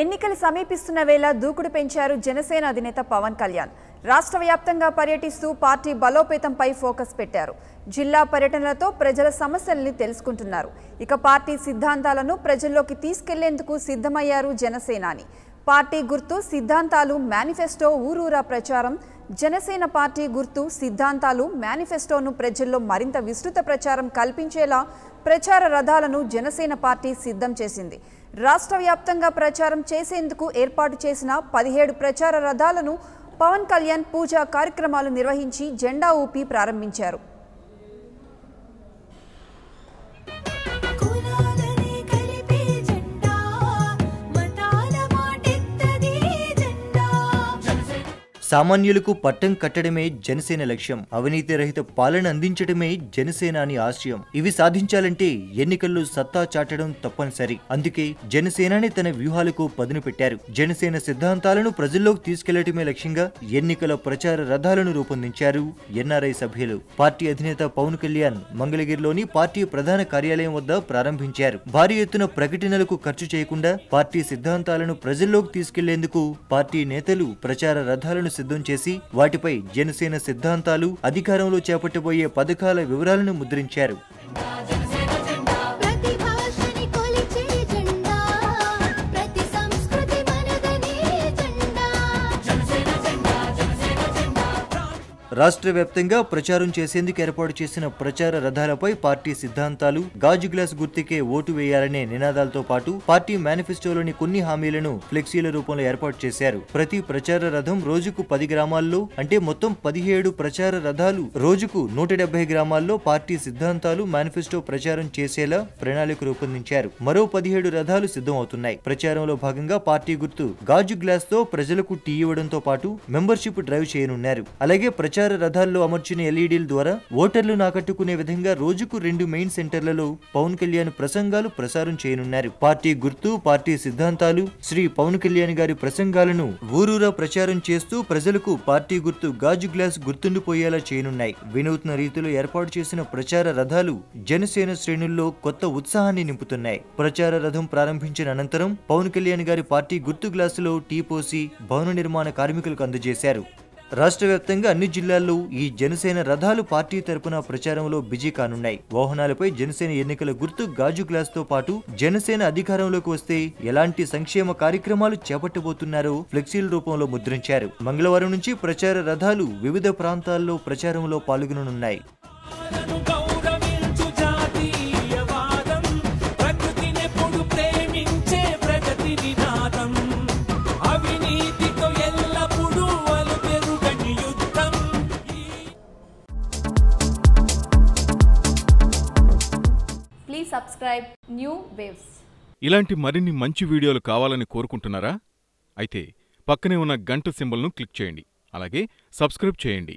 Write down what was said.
ఎన్నికలు సమీపిస్తున్న వేళ దూకుడు పెంచారు జనసేన అధినేత పవన్ కళ్యాణ్. రాష్ట్ర వ్యాప్తంగా పర్యటిస్తూ పార్టీ బలోపేతంపై ఫోకస్ పెట్టారు. జిల్లా పర్యటనలతో ప్రజల సమస్యల్ని తెలుసుకుంటున్నారు. ఇక పార్టీ సిద్ధాంతాలను ప్రజల్లోకి తీసుకెళ్లేందుకు సిద్ధమయ్యారు జనసేనాని. పార్టీ గుర్తు సిద్ధాంతాలు మేనిఫెస్టో ఊరూరా ప్రచారం. జనసేన పార్టీ గుర్తు సిద్ధాంతాలు మేనిఫెస్టోను ప్రజల్లో మరింత విస్తృత ప్రచారం కల్పించేలా ప్రచార రథాలను జనసేన పార్టీ సిద్ధం చేసింది. రాష్ట్ర వ్యాప్తంగా ప్రచారం చేసేందుకు ఏర్పాటు చేసిన 17 ప్రచార రథాలను పవన్ కళ్యాణ్ పూజా కార్యక్రమాలు నిర్వహించి జెండా ఊపి ప్రారంభించారు. సామాన్యులకు పట్టం కట్టడమే జనసేన లక్ష్యం. అవినీతి రహిత పాలన అందించడమే జనసేనాని ఆశయం. ఇవి సాధించాలంటే ఎన్నికల్లో సత్తా చాటడం తప్పనిసరి. అందుకే జనసేనాని తన వ్యూహాలకు పదును పెట్టారు. జనసేన సిద్ధాంతాలను ప్రజల్లోకి తీసుకెళ్లటమే లక్ష్యంగా ఎన్నికల ప్రచార రథాలను రూపొందించారు ఎన్ఆర్ఐ సభ్యులు. పార్టీ అధినేత పవన్ కళ్యాణ్ మంగళగిరిలోని పార్టీ ప్రధాన కార్యాలయం వద్ద ప్రారంభించారు. భారీ ఎత్తున ప్రకటనలకు ఖర్చు చేయకుండా పార్టీ సిద్ధాంతాలను ప్రజల్లోకి తీసుకెళ్లేందుకు పార్టీ నేతలు ప్రచార రథాలను సిద్ధం చేసి వాటిపై జనసేన సిద్ధాంతాలు, అధికారంలో చేపట్టబోయే పథకాల వివరాలను ముద్రించారు. రాష్ట్ర వ్యాప్తంగా ప్రచారం చేసేందుకు ఏర్పాటు చేసిన ప్రచార రథాలపై పార్టీ సిద్ధాంతాలు, గాజు గ్లాస్ గుర్తుకే ఓటు వేయాలనే నినాదాలతో పాటు పార్టీ మేనిఫెస్టోలోని కొన్ని హామీలను ఫ్లెక్సీల రూపంలో ఏర్పాటు చేశారు. ప్రతి ప్రచార రథం రోజుకు 10 గ్రామాల్లో, అంటే మొత్తం 17 ప్రచార రథాలు రోజుకు 170 గ్రామాల్లో పార్టీ సిద్ధాంతాలు, మేనిఫెస్టో ప్రచారం చేసేలా ప్రణాళిక రూపొందించారు. మరో 17 రథాలు సిద్ధం అవుతున్నాయి. ప్రచారంలో భాగంగా పార్టీ గుర్తు గాజు గ్లాస్ తో ప్రజలకు టీ ఇవ్వడంతో పాటు మెంబర్షిప్ డ్రైవ్ చేయనున్నారు. అలాగే ప్రచార రథాల్లో అమర్చిన ఎల్ఈడీల ద్వారా ఓటర్లు ఆకట్టుకునే విధంగా రోజుకు 2 మెయిన్ సెంటర్లలో పవన్ కళ్యాణ్ ప్రసంగాలు ప్రసారం చేయనున్నారు. పార్టీ గుర్తు, పార్టీ సిద్ధాంతాలు, శ్రీ పవన్ కళ్యాణ్ గారి ప్రసంగాలను ఊరూరా ప్రచారం చేస్తూ ప్రజలకు పార్టీ గుర్తు గాజు గ్లాస్ గుర్తుండిపోయేలా చేయనున్నాయి. వినూత్న రీతిలో ఏర్పాటు చేసిన ప్రచార రథాలు జనసేన శ్రేణుల్లో కొత్త ఉత్సాహాన్ని నింపుతున్నాయి. ప్రచార రథం ప్రారంభించిన అనంతరం పవన్ కళ్యాణ్ గారి పార్టీ గుర్తు గ్లాసులో టీ పోసి భవన నిర్మాణ కార్మికులకు అందజేశారు. రాష్ట్ర వ్యాప్తంగా అన్ని జిల్లాల్లో ఈ జనసేన రథాలు పార్టీ తరపున ప్రచారంలో బిజీ కానున్నాయి. వాహనాలపై జనసేన ఎన్నికల గుర్తు గాజు గ్లాస్ తో పాటు జనసేన అధికారంలోకి వస్తే ఎలాంటి సంక్షేమ కార్యక్రమాలు చేపట్టబోతున్నారో ఫ్లెక్సీల రూపంలో ముద్రించారు. మంగళవారం నుంచి ప్రచార రథాలు వివిధ ప్రాంతాల్లో ప్రచారంలో పాల్గొననున్నాయి. Subscribe new waves. ఇలాంటి మరిన్ని మంచి వీడియోలు కావాలని కోరుకుంటున్నారా? అయితే పక్కనే ఉన్న గంట సింబల్ను క్లిక్ చేయండి. అలాగే సబ్స్క్రైబ్ చేయండి.